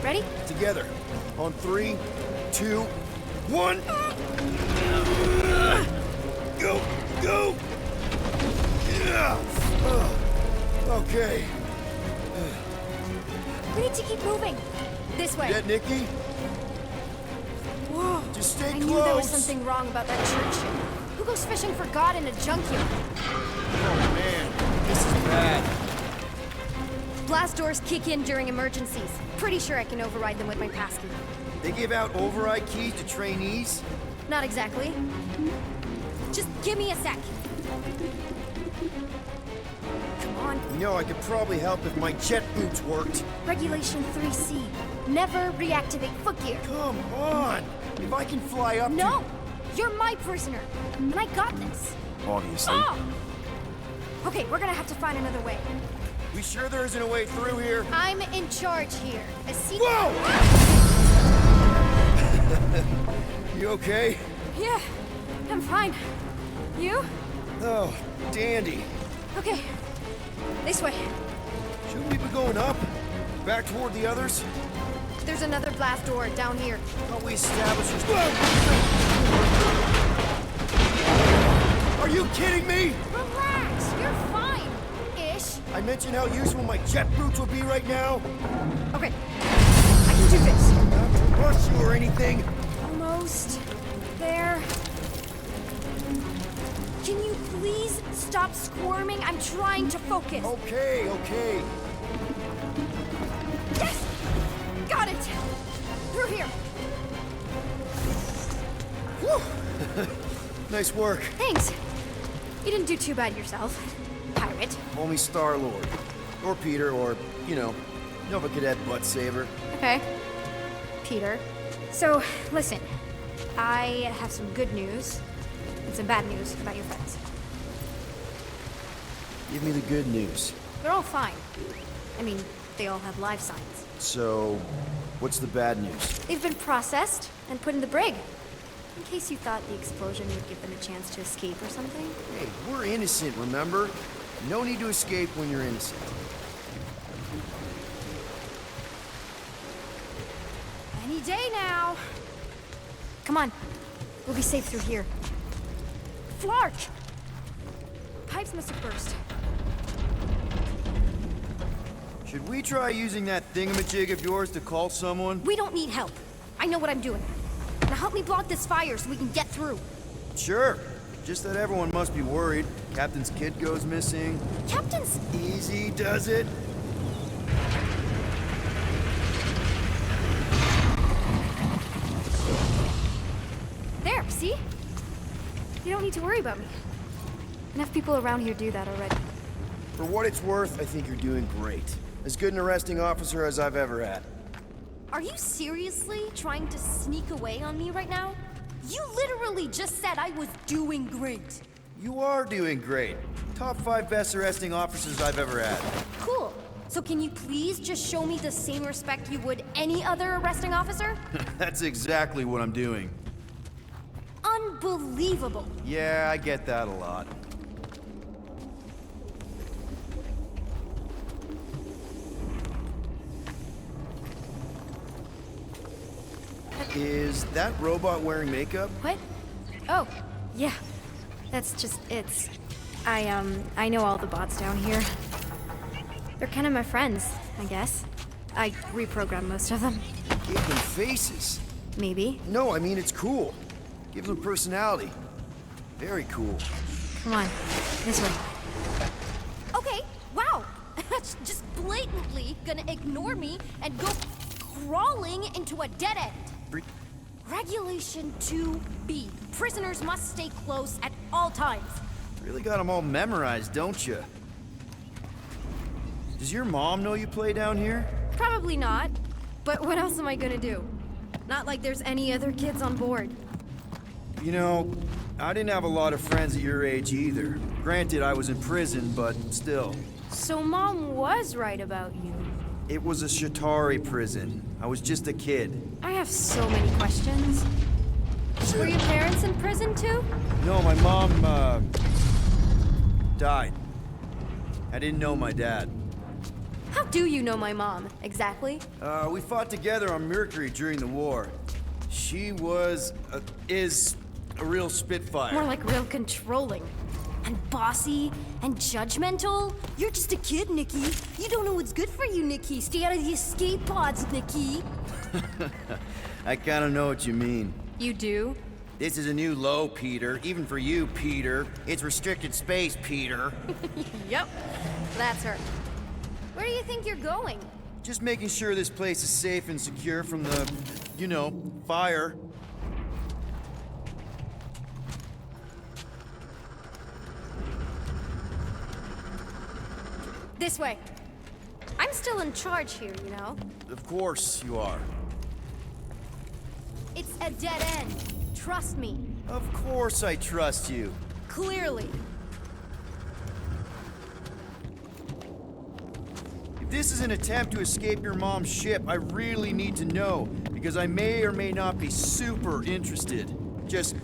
Ready? Together. On 3, 2, 1. Go! Go! Yeah. Okay. We need to keep moving. This way. Yeah, Nikki? Whoa. Just stay I close. knew there was something wrong about that church. Who goes fishing for God in a junkyard? Oh, man. This is bad. Blast doors kick in during emergencies. Pretty sure I can override them with my passkey. They give out override keys to trainees? Not exactly. Just give me a sec. Come on. You know, I could probably help if my jet boots worked. Regulation 3C. Never reactivate foot gear. Come on! If I can fly up No! You're my prisoner. And I got this. Obviously. Oh! Okay, we're gonna have to find another way. We sure there isn't a way through here? I'm in charge here. A secret. Whoa! You okay? Yeah, I'm fine. You? Oh, dandy. Okay. This way. Shouldn't we be going up? Back toward the others? There's another blast door down here. Thought we established Are you kidding me? Relax, you're fine. Ish. I mentioned how useful my jet boots would be right now. Okay. I can do this. Not to rush you or anything. Almost there. Can you please stop squirming? I'm trying to focus. Okay, okay. Yes! Got it! Through here. Whew. Nice work. Thanks. You didn't do too bad yourself, pirate. Call me Star-Lord. Or Peter, or, you know, Nova Cadet Butt Saver. Okay. Peter. So, listen. I have some good news and some bad news about your friends. Give me the good news. They're all fine. I mean, they all have life signs. So, what's the bad news? They've been processed and put in the brig. In case you thought the explosion would give them a chance to escape or something. Hey, we're innocent, remember? No need to escape when you're innocent. Any day now. Come on. We'll be safe through here. Flark! Pipes must have burst. Should we try using that thingamajig of yours to call someone? We don't need help. I know what I'm doing. Now help me block this fire so we can get through. Sure. Just that everyone must be worried. Captain's kid goes missing. Captain's... Easy does it. There, see? You don't need to worry about me. Enough people around here do that already. For what it's worth, I think you're doing great. As good an arresting officer as I've ever had. Are you seriously trying to sneak away on me right now? You literally just said I was doing great. You are doing great. Top 5 best arresting officers I've ever had. Cool. So can you please just show me the same respect you would any other arresting officer? That's exactly what I'm doing. Unbelievable. Yeah, I get that a lot. Is that robot wearing makeup? What? Oh, yeah. That's just it's. I know all the bots down here. They're kind of my friends, I guess. I reprogrammed most of them. Give them faces. Maybe. No, I mean it's cool. Give them personality. Very cool. Come on, this way. Okay, wow. Just blatantly gonna ignore me and go crawling into a dead end. Regulation 2B. Prisoners must stay close at all times. Really got them all memorized, don't you? Does your mom know you play down here? Probably not. But what else am I gonna do? Not like there's any other kids on board. You know, I didn't have a lot of friends at your age either. Granted, I was in prison, but still. So Mom was right about you. It was a Shatari prison. I was just a kid. I have so many questions. Were your parents in prison too? No, my mom, died. I didn't know my dad. How do you know my mom, exactly? We fought together on Mercury during the war. She is a real spitfire. More like real controlling. And bossy and judgmental. You're just a kid, Nikki. You don't know what's good for you, Nikki. Stay out of the escape pods, Nikki. I kinda know what you mean. You do? This is a new low, Peter. Even for you, Peter. It's restricted space, Peter. Yep. That's her. Where do you think you're going? Just making sure this place is safe and secure from the, you know, fire. This way. I'm still in charge here, you know? Of course you are. It's a dead end. Trust me. Of course I trust you. Clearly. If this is an attempt to escape your mom's ship, I really need to know, because I may or may not be super interested. Just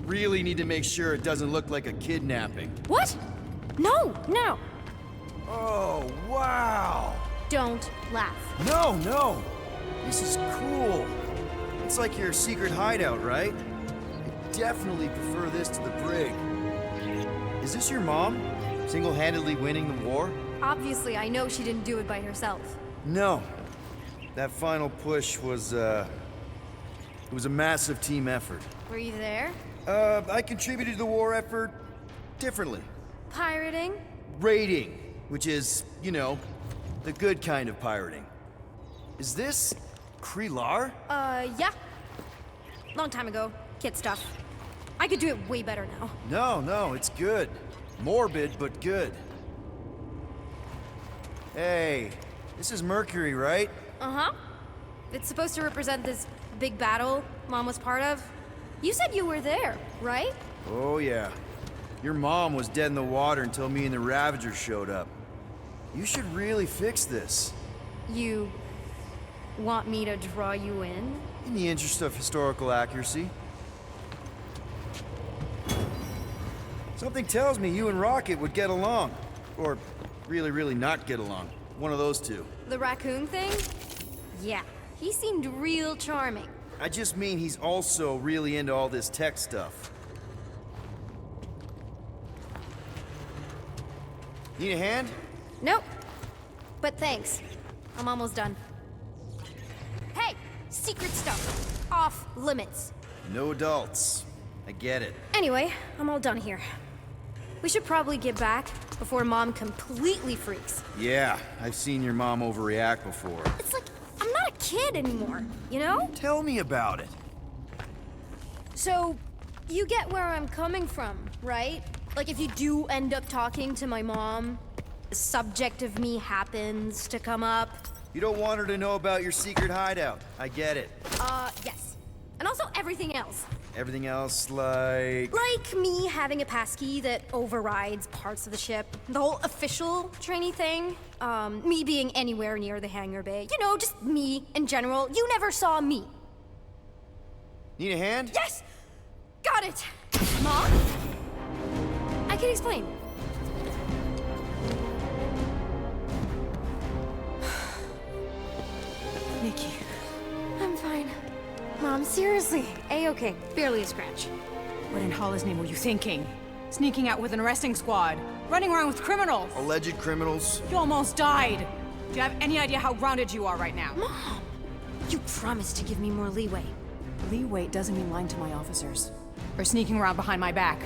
really need to make sure it doesn't look like a kidnapping. What? No, no. Oh, wow! Don't laugh. No! This is cool. It's like your secret hideout, right? I definitely prefer this to the brig. Is this your mom? Single-handedly winning the war? Obviously, I know she didn't do it by herself. No. That final push was, it was a massive team effort. Were you there? I contributed to the war effort differently. Pirating? Raiding, which is, you know, the good kind of pirating. Is this Krelar? Yeah. Long time ago. Kid stuff. I could do it way better now. No, it's good. Morbid, but good. Hey, this is Mercury, right? Uh-huh. It's supposed to represent this big battle Mom was part of. You said you were there, right? Oh, yeah. Your mom was dead in the water until me and the Ravagers showed up. You should really fix this. You want me to draw you in? In the interest of historical accuracy. Something tells me you and Rocket would get along. Or really not get along. One of those two. The raccoon thing? Yeah. He seemed real charming. I just mean he's also really into all this tech stuff. Need a hand? Nope. But thanks. I'm almost done. Hey! Secret stuff. Off limits. No adults. I get it. Anyway, I'm all done here. We should probably get back before Mom completely freaks. Yeah, I've seen your mom overreact before. It's like, I'm not a kid anymore, you know? Tell me about it. So, you get where I'm coming from, right? Like, if you do end up talking to my mom, the subject of me happens to come up. You don't want her to know about your secret hideout. I get it. Yes. And also everything else. Everything else, like... Like me having a passkey that overrides parts of the ship. The whole official trainee thing. Me being anywhere near the hangar bay. You know, just me in general. You never saw me. Need a hand? Yes! Got it! Mom? I can explain. Nikki. I'm fine. Mom, seriously. A-okay. Barely a scratch. What in Hollis' name were you thinking? Sneaking out with an arresting squad? Running around with criminals? Alleged criminals? You almost died! Do you have any idea how grounded you are right now? Mom! You promised to give me more leeway. Leeway doesn't mean lying to my officers. Or sneaking around behind my back.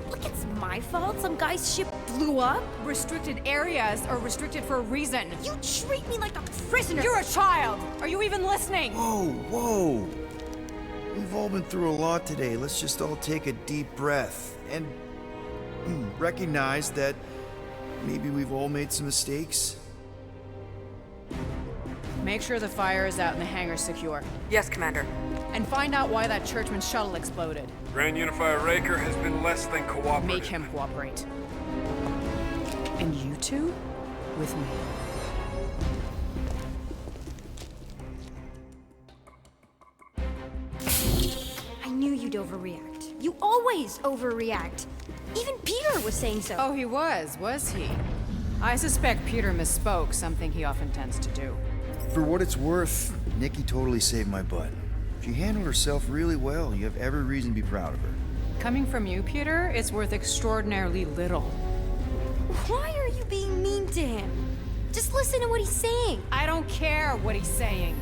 Look, it's my fault some guy's ship blew up. Restricted areas are restricted for a reason. You treat me like a prisoner. You're a child! Are you even listening? Whoa. We've all been through a lot today. Let's just all take a deep breath and recognize that maybe we've all made some mistakes. Make sure the fire is out and the hangar's secure. Yes, Commander. And find out why that churchman's shuttle exploded. Grand Unifier Raker has been less than cooperative. Make him cooperate. And you two? With me. I knew you'd overreact. You always overreact. Even Peter was saying so. Oh, he was he? I suspect Peter misspoke, something he often tends to do. For what it's worth, Nikki totally saved my butt. She handled herself really well. You have every reason to be proud of her. Coming from you, Peter, it's worth extraordinarily little. Why are you being mean to him? Just listen to what he's saying. I don't care what he's saying.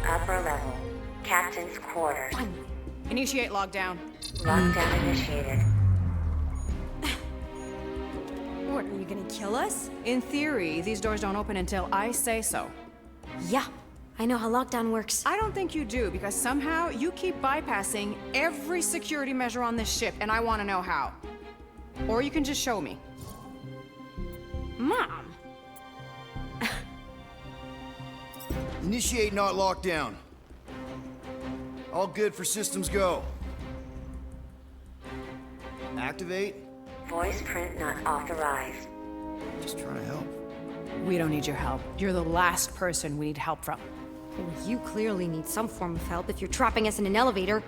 Upper level. Captain's quarters. Finally. Initiate lockdown. Lockdown initiated. What, are you gonna kill us? In theory, these doors don't open until I say so. Yeah, I know how lockdown works. I don't think you do, because somehow you keep bypassing every security measure on this ship, and I want to know how. Or you can just show me. Mom! Initiate not lockdown. All good for systems go. Activate. Voice print not authorized. Just trying to help. We don't need your help. You're the last person we need help from. Well, you clearly need some form of help if you're trapping us in an elevator.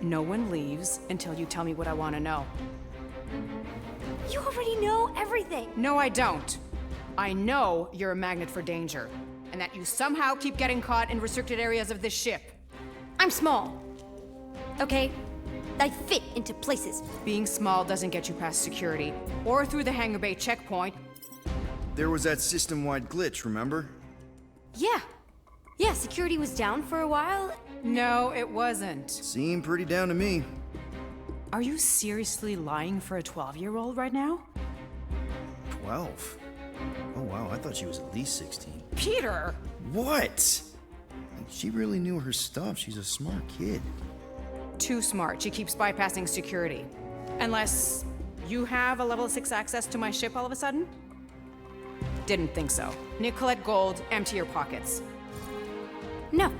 No one leaves until you tell me what I want to know. You already know everything. No, I don't. I know you're a magnet for danger, and that you somehow keep getting caught in restricted areas of this ship. I'm small. Okay? I fit into places. Being small doesn't get you past security, or through the hangar bay checkpoint. There was that system-wide glitch, remember? Yeah. Yeah, security was down for a while. No, it wasn't. Seemed pretty down to me. Are you seriously lying for a 12-year-old right now? 12? Oh wow, I thought she was at least 16. Peter! What? She really knew her stuff. She's a smart kid. Too smart. She keeps bypassing security. Unless you have a level 6 access to my ship all of a sudden? Didn't think so. Nicolette Gold, empty your pockets. No.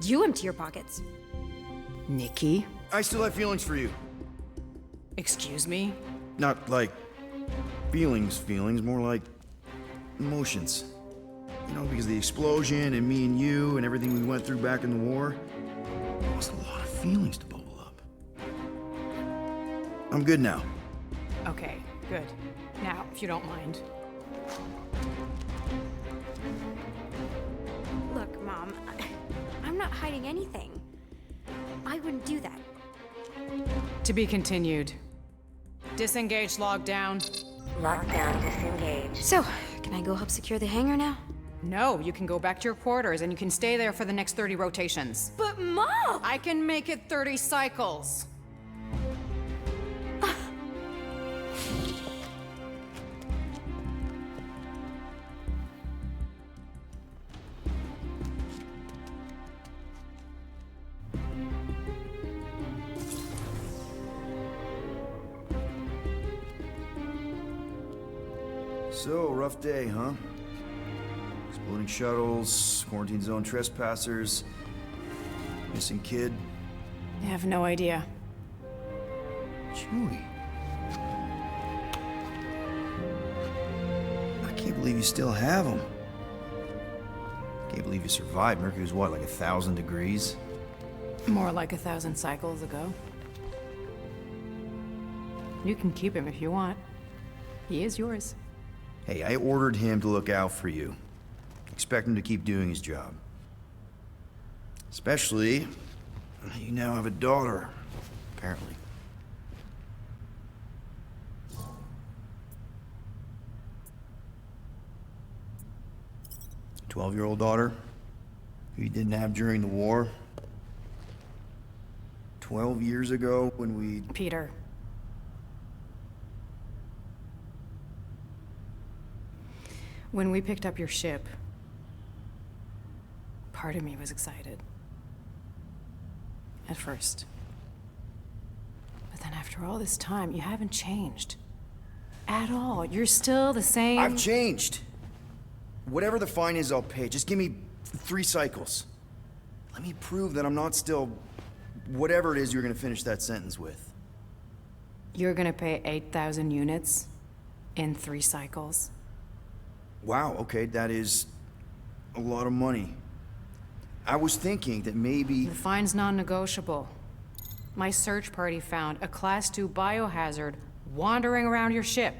You empty your pockets. Nikki? I still have feelings for you. Excuse me? Not like feelings, more like emotions. You know, because of the explosion and me and you and everything we went through back in the war, there was a lot of feelings to bubble up. I'm good now. Okay, good. Now, if you don't mind. Look, Mom, I'm not hiding anything. I wouldn't do that. To be continued. Disengage lockdown. Lockdown disengaged. So, can I go help secure the hangar now? No, you can go back to your quarters and you can stay there for the next 30 rotations. But Mom! I can make it 30 cycles. So, rough day, huh? Exploding shuttles, quarantine zone trespassers, missing kid. I have no idea. Chewie. I can't believe you still have him. Can't believe you survived. Mercury was what, like 1,000 degrees? More like 1,000 cycles ago. You can keep him if you want. He is yours. Hey, I ordered him to look out for you. Expect him to keep doing his job. Especially, you now have a daughter, apparently. 12-year-old daughter, who you didn't have during the war. 12 years ago when we... Peter. When we picked up your ship, part of me was excited. At first. But then after all this time, you haven't changed. At all. You're still the same... I've changed. Whatever the fine is, I'll pay. Just give me 3 cycles. Let me prove that I'm not still... whatever it is you're gonna finish that sentence with. You're gonna pay 8,000 units in 3 cycles? Wow, okay, that is a lot of money. I was thinking that maybe... The fine's non-negotiable. My search party found a Class 2 biohazard wandering around your ship.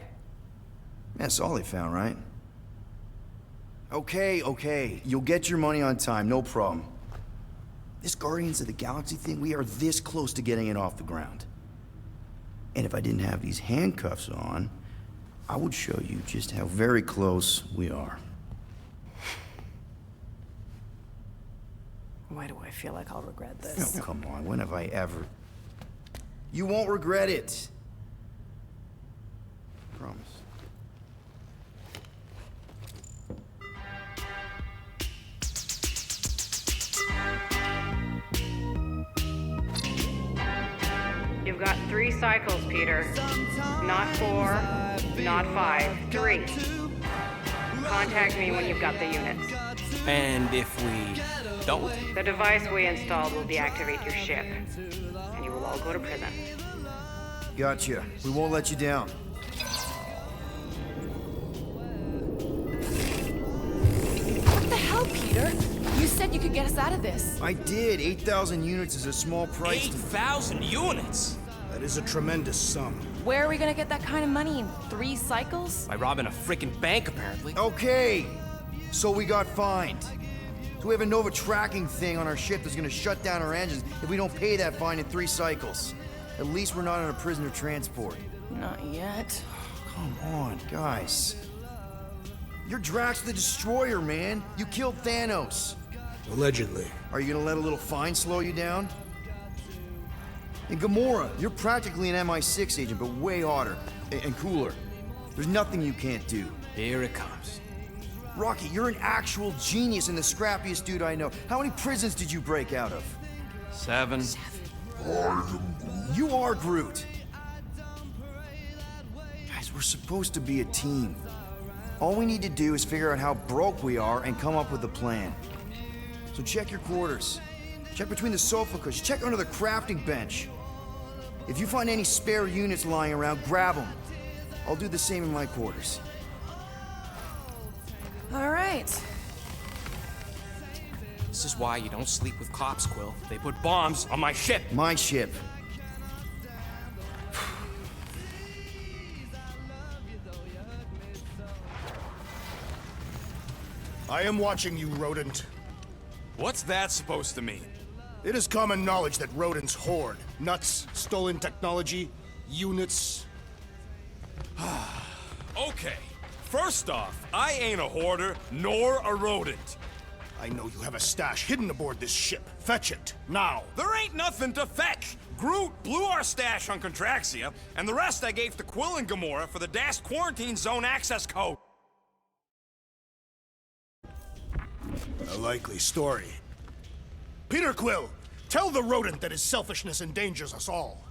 That's all they found, right? Okay. You'll get your money on time, no problem. This Guardians of the Galaxy thing, we are this close to getting it off the ground. And if I didn't have these handcuffs on, I would show you just how very close we are. Why do I feel like I'll regret this? Oh, come on, when have I ever... You won't regret it. Promise. You've got 3 cycles, Peter. Not 4, not 5, 3. Contact me when you've got the units. And if we don't? The device we installed will deactivate your ship, and you will all go to prison. Gotcha. We won't let you down. What the hell, Peter? You said you could get us out of this. I did. 8,000 units is a small price to... 8,000 units? That is a tremendous sum. Where are we gonna get that kind of money in 3 cycles? By robbing a freaking bank, apparently. Okay. So we got fined. So we have a Nova tracking thing on our ship that's gonna shut down our engines if we don't pay that fine in 3 cycles. At least we're not on a prisoner transport. Not yet. Come on, guys. You're Drax the Destroyer, man. You killed Thanos. Allegedly. Are you gonna let a little fine slow you down? And Gamora, you're practically an MI6 agent, but way hotter and cooler. There's nothing you can't do. Here it comes. Rocky, you're an actual genius and the scrappiest dude I know. How many prisons did you break out of? 7. You are Groot. Guys, we're supposed to be a team. All we need to do is figure out how broke we are and come up with a plan. So check your quarters. Check between the sofa cushions. Check under the crafting bench. If you find any spare units lying around, grab them. I'll do the same in my quarters. All right. This is why you don't sleep with cops, Quill. They put bombs on my ship. My ship. I am watching you, rodent. What's that supposed to mean? It is common knowledge that rodents hoard nuts, stolen technology, units. Okay, first off, I ain't a hoarder nor a rodent. I know you have a stash hidden aboard this ship. Fetch it, now. There ain't nothing to fetch. Groot blew our stash on Contraxia, and the rest I gave to Quill and Gamora for the DAS quarantine zone access code. A likely story. Peter Quill, tell the rodent that his selfishness endangers us all.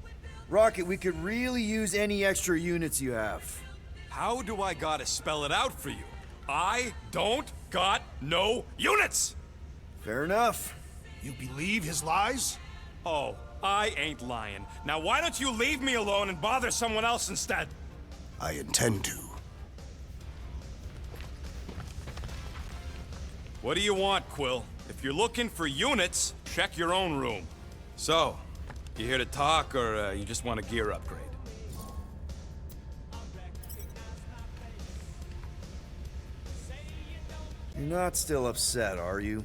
Rocket, we could really use any extra units you have. How do I gotta spell it out for you? I don't got no units! Fair enough. You believe his lies? Oh, I ain't lying. Now why don't you leave me alone and bother someone else instead? I intend to. What do you want, Quill? If you're looking for units, check your own room. So, you here to talk, or you just want a gear upgrade? You're not still upset, are you?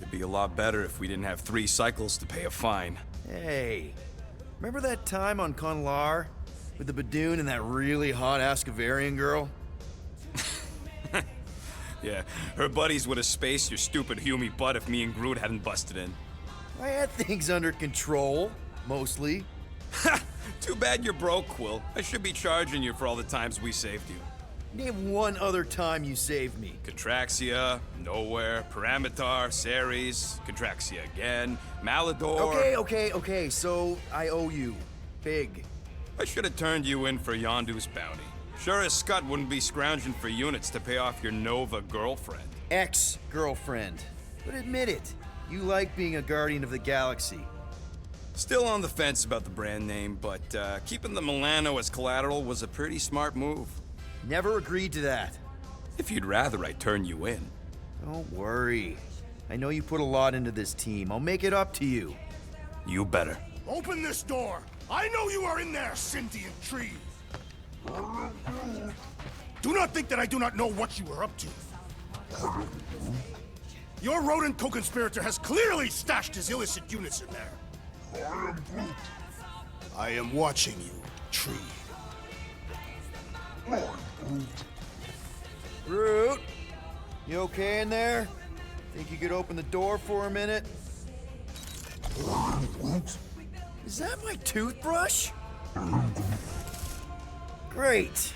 It'd be a lot better if we didn't have 3 cycles to pay a fine. Hey, remember that time on Conlar? With the Badoon and that really hot Ascavarian girl? Yeah, her buddies would have spaced your stupid Hume butt if me and Groot hadn't busted in. I had things under control, mostly. Ha! Too bad you're broke, Quill. I should be charging you for all the times we saved you. Name one other time you saved me. Contraxia, Nowhere, Paramitar, Ceres, Contraxia again, Malador... Okay, so I owe you. Big. I should have turned you in for Yondu's bounty. Sure as Scott wouldn't be scrounging for units to pay off your Nova girlfriend. Ex-girlfriend. But admit it, you like being a Guardian of the Galaxy. Still on the fence about the brand name, but keeping the Milano as collateral was a pretty smart move. Never agreed to that. If you'd rather I turn you in. Don't worry. I know you put a lot into this team. I'll make it up to you. You better. Open this door! I know you are in there, sentient tree! Do not think that I do not know what you are up to. Your rodent co-conspirator has clearly stashed his illicit units in there. I am watching you, Tree. Groot, you okay in there? Think you could open the door for a minute? Is that my toothbrush? Great.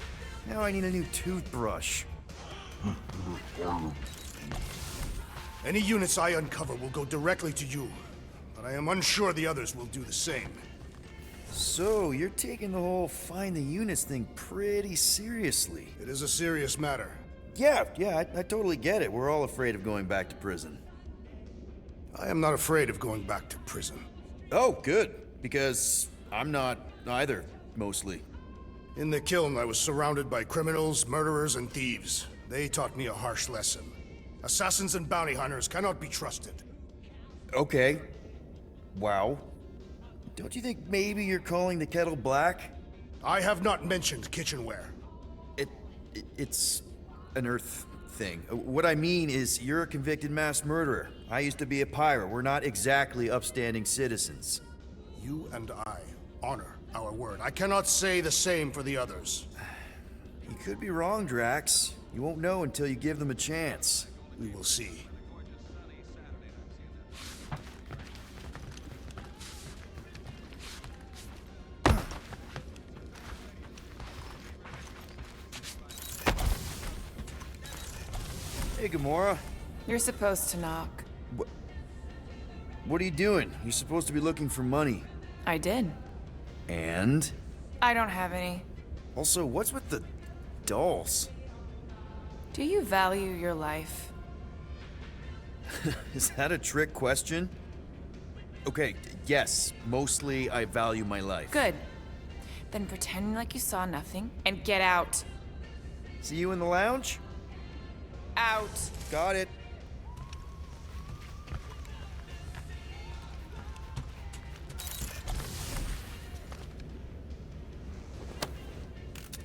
Now I need a new toothbrush. Any units I uncover will go directly to you, but I am unsure the others will do the same. So, you're taking the whole find the units thing pretty seriously. It is a serious matter. Yeah, I totally get it. We're all afraid of going back to prison. I am not afraid of going back to prison. Oh, good. Because I'm not either, mostly. In the kiln, I was surrounded by criminals, murderers, and thieves. They taught me a harsh lesson. Assassins and bounty hunters cannot be trusted. Okay. Wow. Don't you think maybe you're calling the kettle black? I have not mentioned kitchenware. It's an Earth thing. What I mean is, you're a convicted mass murderer. I used to be a pirate. We're not exactly upstanding citizens. You and I honor our word. I cannot say the same for the others. You could be wrong, Drax. You won't know until you give them a chance. We will see. Hey, Gamora. You're supposed to knock. What are you doing? You're supposed to be looking for money. I did. And? I don't have any. Also, what's with the dolls? Do you value your life? Is that a trick question? Okay, yes, mostly I value my life. Good. Then pretend like you saw nothing and get out. See you in the lounge? Out. Got it.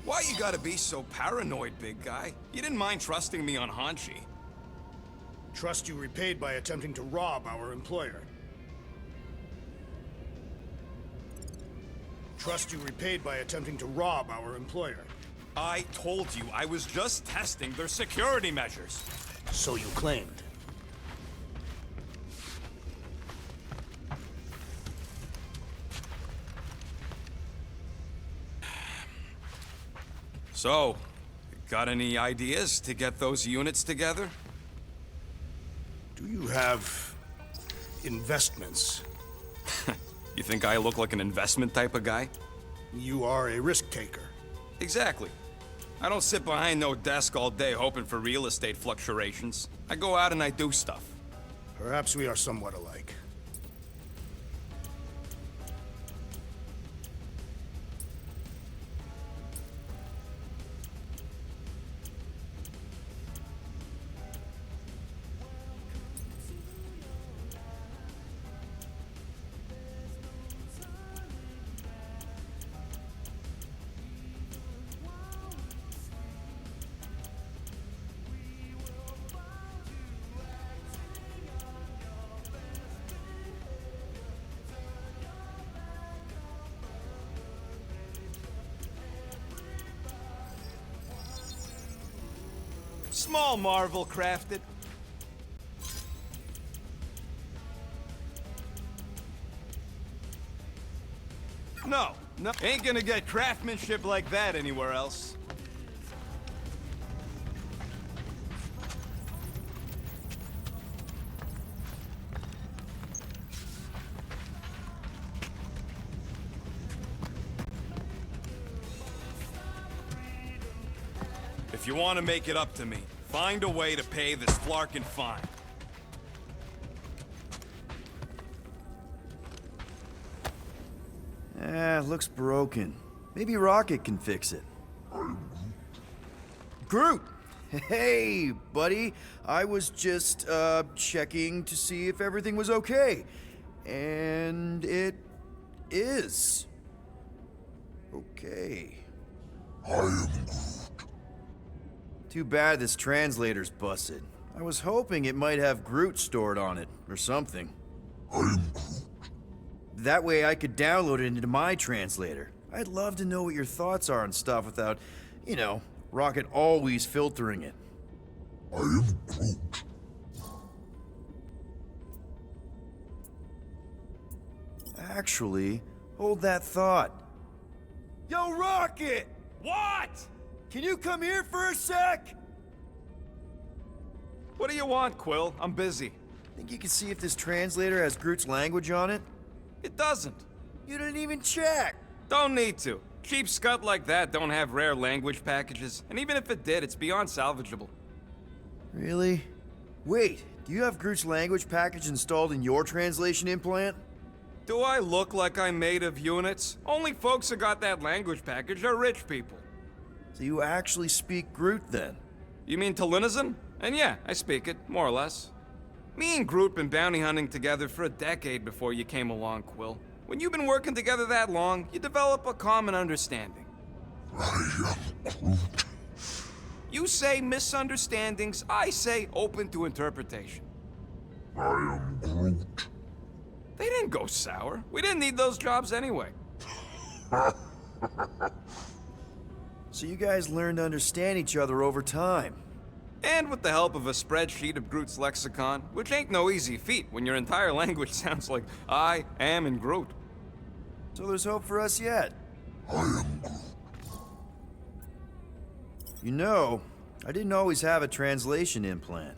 Why you gotta be so paranoid, big guy? You didn't mind trusting me on Hanshi. Trust you repaid by attempting to rob our employer. Trust you repaid by attempting to rob our employer. I told you I was just testing their security measures. So you claimed. So, got any ideas to get those units together? Do you have investments? You think I look like an investment type of guy? You are a risk taker. Exactly. I don't sit behind no desk all day hoping for real estate fluctuations. I go out and I do stuff. Perhaps we are somewhat alike. Small marvel crafted. No, ain't gonna get craftsmanship like that anywhere else. If you want to make it up to me, find a way to pay this Flarkin fine. Looks broken. Maybe Rocket can fix it. Groot! Hey, buddy. I was just, checking to see if everything was okay. And it is. Okay. I am Groot. Too bad this translator's busted. I was hoping it might have Groot stored on it, or something. That way I could download it into my translator. I'd love to know what your thoughts are on stuff without, you know, Rocket always filtering it. Actually, hold that thought. Yo, Rocket! What? Can you come here for a sec? What do you want, Quill? I'm busy. Think you can see if this translator has Groot's language on it? It doesn't. You didn't even check! Don't need to. Cheap scut like that don't have rare language packages, and even if it did, it's beyond salvageable. Really? Wait, do you have Groot's language package installed in your translation implant? Do I look like I'm made of units? Only folks who got that language package are rich people. So you actually speak Groot then? You mean Talinisan? And yeah, I speak it, more or less. Me and Groot been bounty hunting together for a decade before you came along, Quill. When you've been working together that long, you develop a common understanding. You say misunderstandings, I say open to interpretation. They didn't go sour. We didn't need those jobs anyway. So you guys learned to understand each other over time. And with the help of a spreadsheet of Groot's lexicon, which ain't no easy feat when your entire language sounds like I am in Groot. So there's hope for us yet. You know, I didn't always have a translation implant.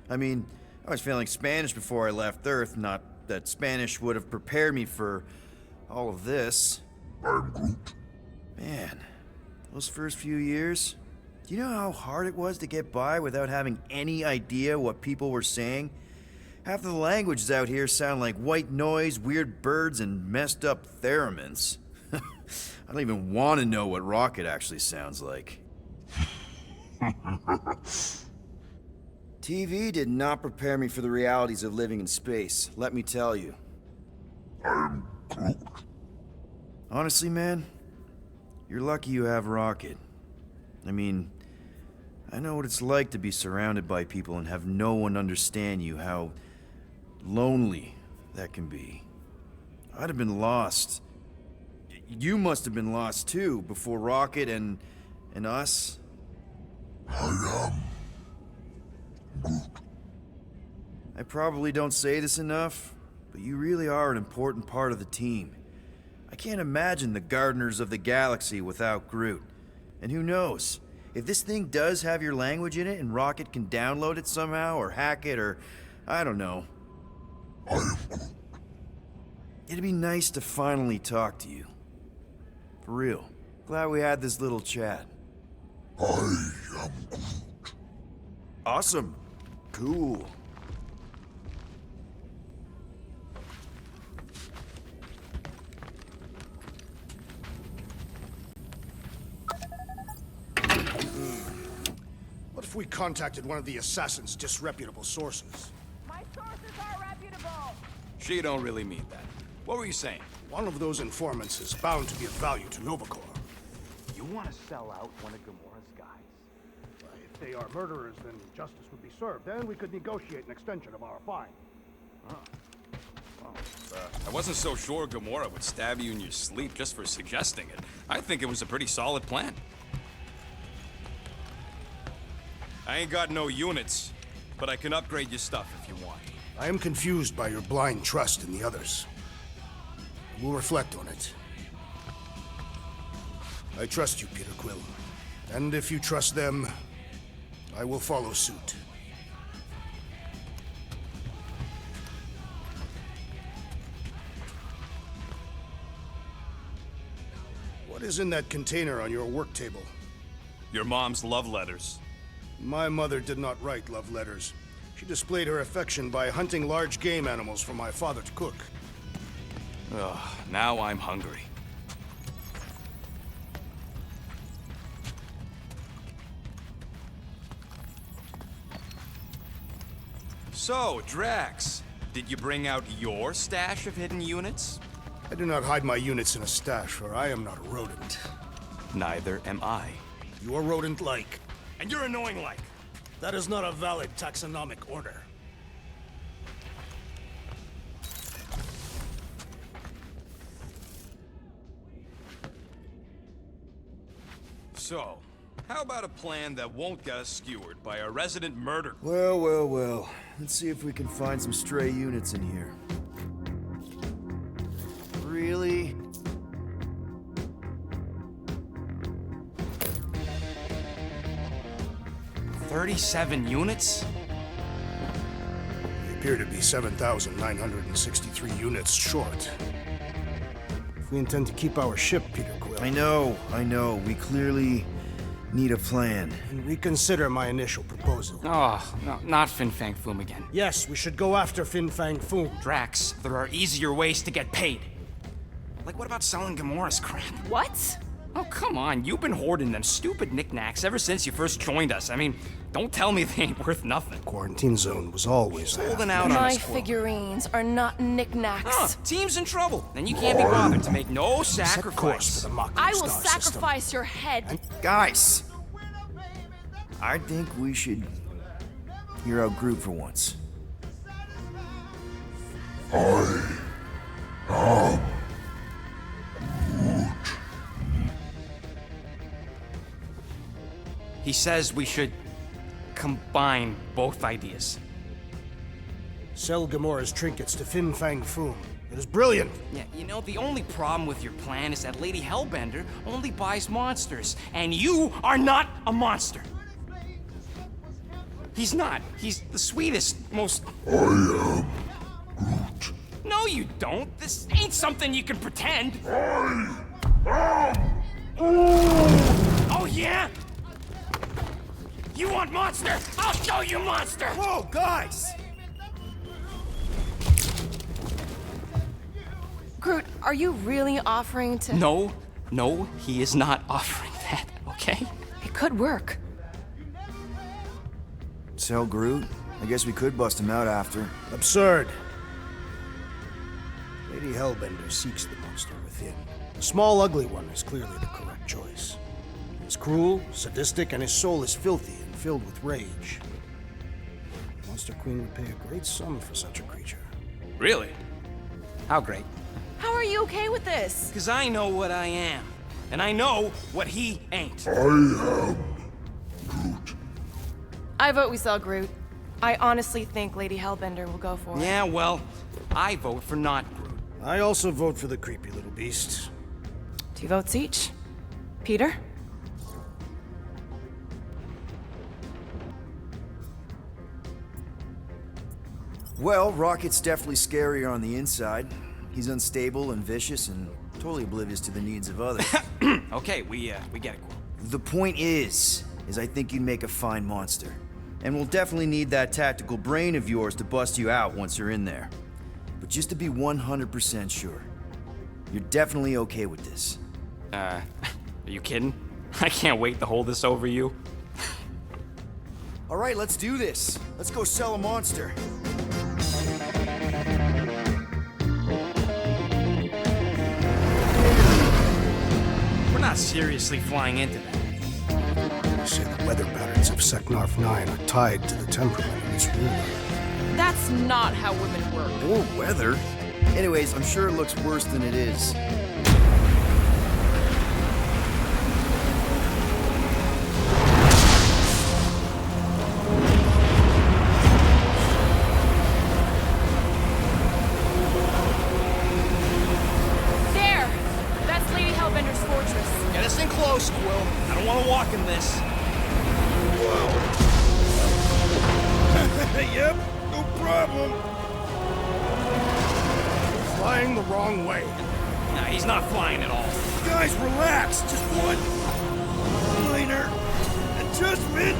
I mean, I was failing Spanish before I left Earth, not that Spanish would have prepared me for all of this. Man, those first few years, do you know how hard it was to get by without having any idea what people were saying? Half of the languages out here sound like white noise, weird birds, and messed up theremins. I don't even want to know what Rocket actually sounds like. TV did not prepare me for the realities of living in space, let me tell you. Honestly, man, you're lucky you have Rocket. I mean, I know what it's like to be surrounded by people and have no one understand you, how lonely that can be. I'd have been lost. You must have been lost too, before Rocket and us. I probably don't say this enough, but you really are an important part of the team. I can't imagine the Gardeners of the Galaxy without Groot. And who knows, if this thing does have your language in it and Rocket can download it somehow, or hack it, or I don't know. It'd be nice to finally talk to you. For real. Glad we had this little chat. Awesome. Cool. What if we contacted one of the assassin's disreputable sources? My sources are reputable. She don't really mean that. What were you saying? One of those informants is bound to be of value to Novacore. You want to sell out one of Gamora's guys? If they are murderers, then justice would be served, and we could negotiate an extension of our fine. I wasn't so sure Gamora would stab you in your sleep just for suggesting it. I think it was a pretty solid plan. I ain't got no units, but I can upgrade your stuff if you want. I am confused by your blind trust in the others. We'll reflect on it. I trust you, Peter Quill. And if you trust them, I will follow suit. What is in that container on your work table? Your mom's love letters. My mother did not write love letters. She displayed her affection by hunting large game animals for my father to cook. Ugh, now I'm hungry. So, Drax, did you bring out your stash of hidden units? I do not hide my units in a stash, for I am not a rodent. Neither am I. You are rodent-like. And you're annoying like. That is not a valid taxonomic order. So, how about a plan that won't get us skewered by a resident murder? Well. Let's see if we can find some stray units in here. Really? $37 units? We appear to be 7,963 units short. If we intend to keep our ship, Peter Quill, I know. We clearly need a plan. and reconsider my initial proposal. Oh, no, not Fin Fang Foom again. Yes, we should go after Fin Fang Foom. Drax, there are easier ways to get paid. Like, what about selling Gamora's crap? What? Oh, come on. You've been hoarding them stupid knickknacks ever since you first joined us. I mean, don't tell me they ain't worth nothing. Quarantine zone was always there. Holding out on My us, Quill. figurines are not knickknacks. Team's in trouble, and you can't be bothered to make no Set course sacrifice. for the Mocking I will Star system. sacrifice your head. Guys! I think we should hear out Groot for once. He says we should combine both ideas. Sell Gamora's trinkets to Fin Fang Foom. It is brilliant. Yeah, you know, the only problem with your plan is that Lady Hellbender only buys monsters, and you are not a monster. He's not. He's the sweetest, most... I am Groot. No, you don't. This ain't something you can pretend. Oh, yeah? You want monster? I'll show you monster! Whoa, guys! Groot, are you really offering to... No, he is not offering that, okay? It could work. Sell Groot? I guess we could bust him out after. Absurd. Lady Hellbender seeks the monster within. The small, ugly one is clearly the correct choice. He is cruel, sadistic, and his soul is filthy and filled with rage. The Monster Queen would pay a great sum for such a creature. Really? How great? How are you okay with this? Because I know what I am. And I know what he ain't. I vote we sell Groot. I honestly think Lady Hellbender will go for it. Yeah, well, I vote for not Groot. I also vote for the creepy little beast. 2 votes each. Peter? Well, Rocket's definitely scarier on the inside. He's unstable and vicious and totally oblivious to the needs of others. Okay, we get it, Quill. The point is I think you'd make a fine monster. And we'll definitely need that tactical brain of yours to bust you out once you're in there. But just to be 100% sure, you're definitely okay with this. Are you kidding? I can't wait to hold this over you. All right, let's do this. Let's go sell a monster. We're not seriously flying into that. They say the weather patterns of Seknarf 9 are tied to the temperament of its ruler. That's not how women work. Or weather. Anyways, I'm sure it looks worse than it is. There! That's Lady Hellbender's fortress. Get us in close, Quill. I don't want to walk in this. Yep, no problem. Flying the wrong way. Nah, he's not flying at all. Guys, relax. Just one minor adjustment.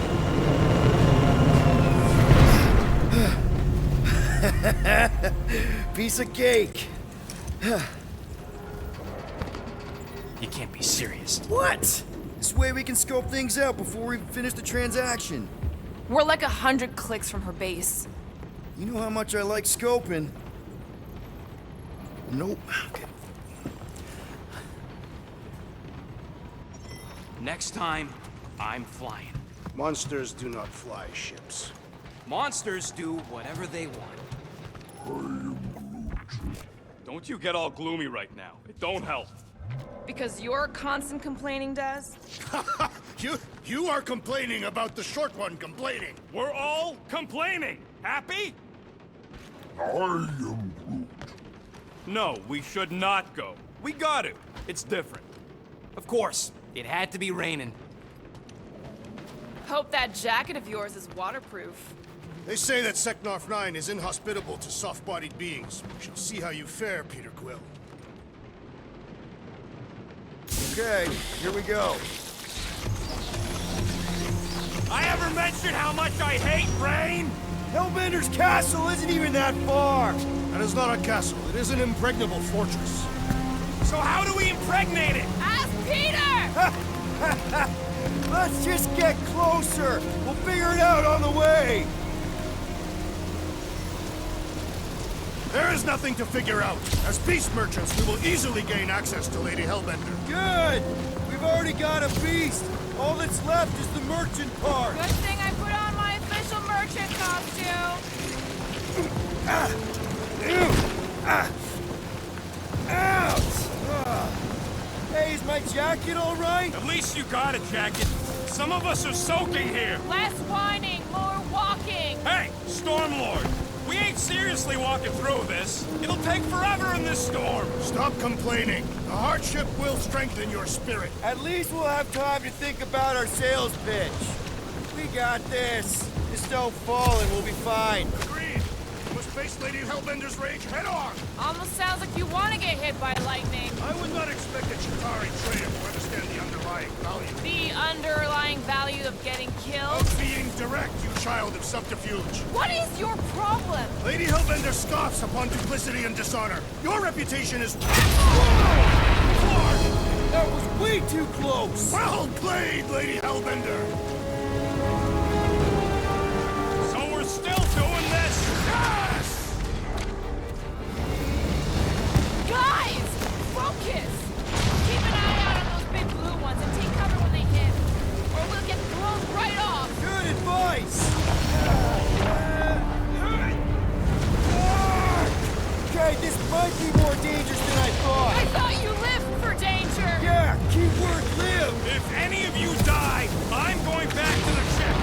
Piece of cake. You can't be serious. What? This way we can scope things out before we finish the transaction. We're like 100 clicks from her base. You know how much I like scoping. Nope. Okay. Next time, I'm flying. Monsters do not fly ships. Monsters do whatever they want. Don't you get all gloomy right now. It don't help. Because you're constant complaining, Des? You are complaining about the short one complaining. We're all complaining. Happy? No, we should not go. We got to. It's different. Of course, it had to be raining. Hope that jacket of yours is waterproof. They say that Seknarf 9 is inhospitable to soft-bodied beings. We shall see how you fare, Peter Quill. Okay, here we go. I ever mentioned how much I hate rain? Hellbender's castle isn't even that far! That is not a castle. It is an impregnable fortress. So how do we impregnate it? Ask Peter! Let's just get closer! We'll figure it out on the way! There is nothing to figure out. As beast merchants, we will easily gain access to Lady Hellbender. Good! We've already got a beast! All that's left is the merchant part! Good thing I put on my official merchant costume. Hey, is my jacket all right? At least you got a jacket. Some of us are soaking here. Less whining, more walking. Hey, Stormlord. We ain't seriously walking through this. It'll take forever in this storm. Stop complaining. The hardship will strengthen your spirit. At least we'll have time to think about our sales pitch. We got this. Just don't fall and we'll be fine. Agreed. You must face Lady Hellbender's rage head on. Almost sounds like you want to get hit by lightning. I would not expect a Chitauri trader to understand the underlying value. The underlying value of getting killed? Of being direct, you child of subterfuge. What is your problem? Lady Hellbender scoffs upon duplicity and dishonor. Your reputation is... That was way too close! Well played, Lady Hellbender! So we're still doing this? Yes! Guys! Focus! Keep an eye out on those big blue ones and take cover when they hit. Or we'll get blown right off! Good advice! Okay, this might be more dangerous than I thought! I thought you lived for danger! Yeah, keyword live! If any of you die, I'm going back to the ship.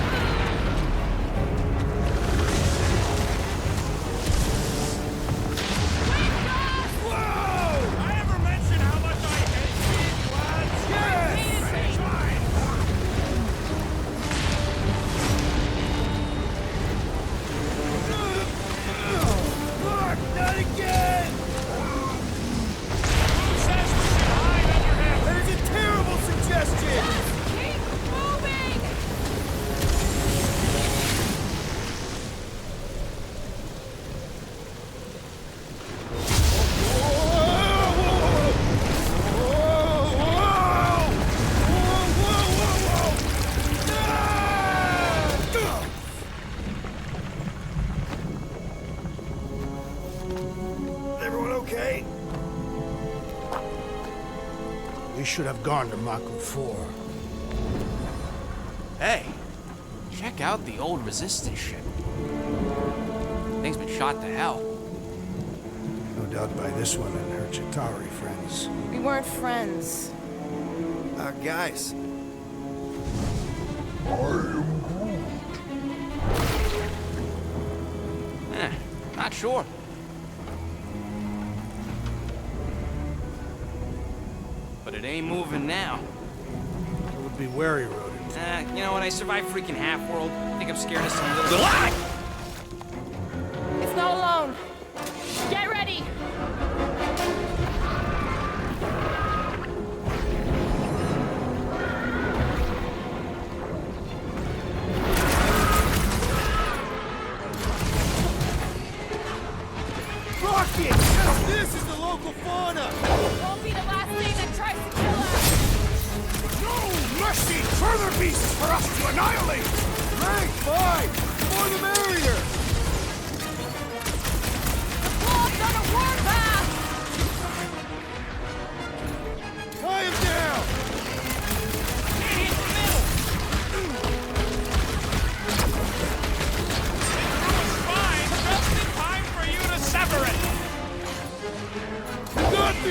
Whoa! I ever mention how much I hate these lads? Fuck, not again! Who says we should hide under him? That is a terrible suggestion! Keep moving! Everyone okay? We should have gone to Maku 4. Hey, check out the old Resistance ship. Thing's been shot to hell. No doubt by this one and her Chitauri friends. We weren't friends. Guys. Not sure. But it ain't moving now. It would be wary rodent. You know what? I survived freaking Half-World. I think I'm scared of some little... It's not alone. Get ready! Rocket! This is the local fauna! Won't be the last thing that tries to kill us! No mercy! Further beasts for us to annihilate! Great, fine! The more the merrier! Claw's on a warpath! Tie him down! Hit the middle!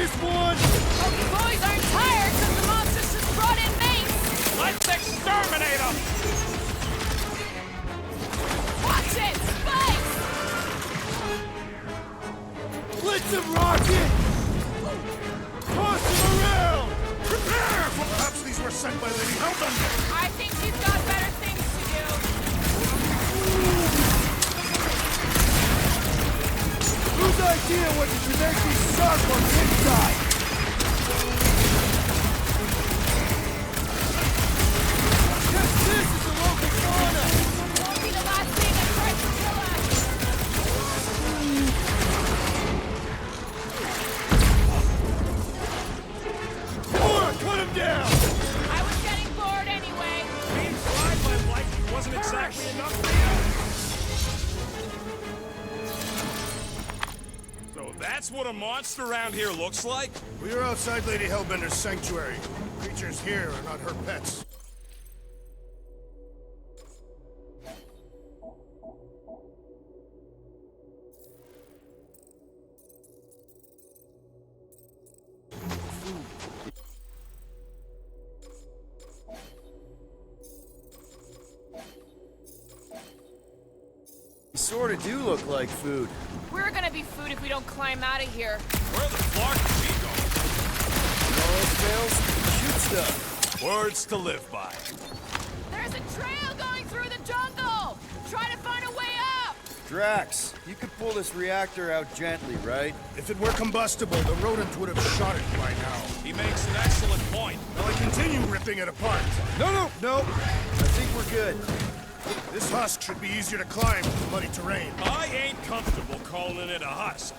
this one! Oh, you boys aren't tired because the monsters just brought in mates! Let's exterminate them! Watch it! Spikes! Blitz him, Rocket! Toss him around! Prepare! Perhaps these were sent by Lady Hellbender. I think she's got better things to do. Whose idea was it to make these sharp on the inside? Yes, this is the local fauna! Won't be the last thing that tries to kill us. More, cut him down! I was getting bored anyway. Being fried by lightning wasn't exactly enough for you. So that's what a monster around here looks like? We are outside Lady Hellbender's sanctuary. Creatures here are not her pets. You sort of do look like food. We're gonna be food if we don't climb out of here. Where the Clark is he No fails, shoot stuff. going? Words to live by. There's a trail going through the jungle! Try to find a way up! Drax, you could pull this reactor out gently, right? If it were combustible, the rodent would have shot it by now. He makes an excellent point. Will I continue ripping it apart? No. I think we're good. This husk should be easier to climb than the muddy terrain. I ain't comfortable calling it a husk.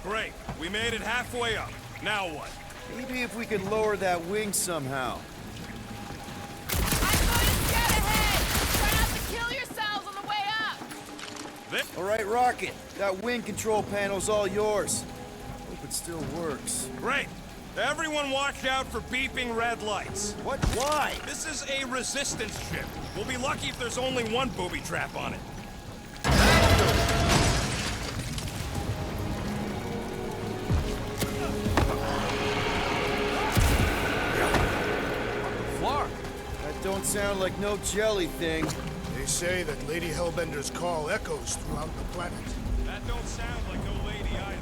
Great, we made it halfway up. Now what? Maybe if we could lower that wing somehow. I'm going straight ahead! Try not to kill yourselves on the way up! All right, Rocket, that wing control panel's all yours. Hope it still works. Great. Everyone watch out for beeping red lights. What? Why? This is a resistance ship. We'll be lucky if there's only one booby trap on it. Flark. That don't sound like no jelly thing. They say that Lady Hellbender's call echoes throughout the planet. That don't sound like no lady either.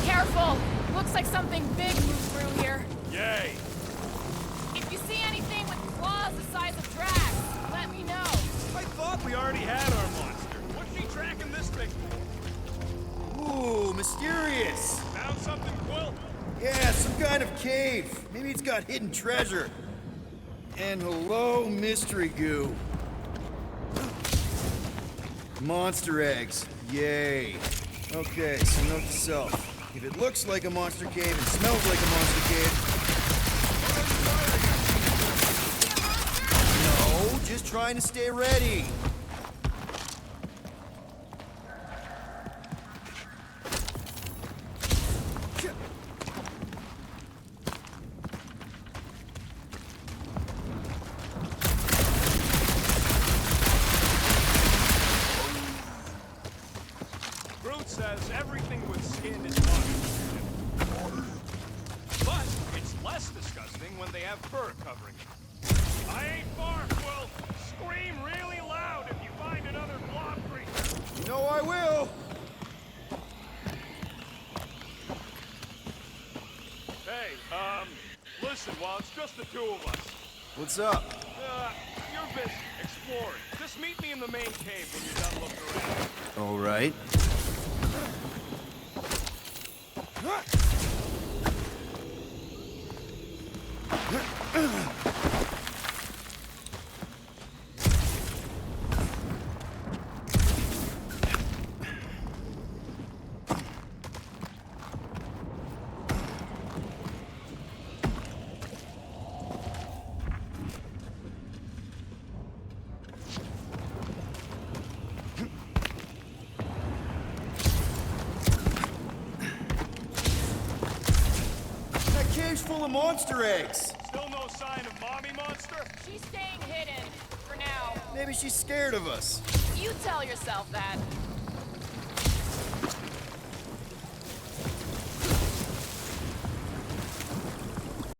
Careful! Looks like something big moved through here. Yay! If you see anything with claws the size of Drax, let me know. I thought we already had our monster. What's she tracking this thing for? Ooh, mysterious. Found something, Quill? Yeah, some kind of cave. Maybe it's got hidden treasure. And hello, mystery goo. Monster eggs. Yay. Okay, so note to self. If it looks like a monster cave and smells like a monster cave... No, just trying to stay ready. Groot says everything with skin is monster. But it's less disgusting when they have fur covering it. I ain't far, Quill. Scream really loud if you find another blob creature. You know I will. Hey, listen, while it's just the two of us, What's up? you're busy exploring. Just meet me in the main cave when you're done looking around. All right. room's full of monster eggs. Still no sign of Mommy Monster? She's staying hidden. For now. Maybe she's scared of us. You tell yourself that.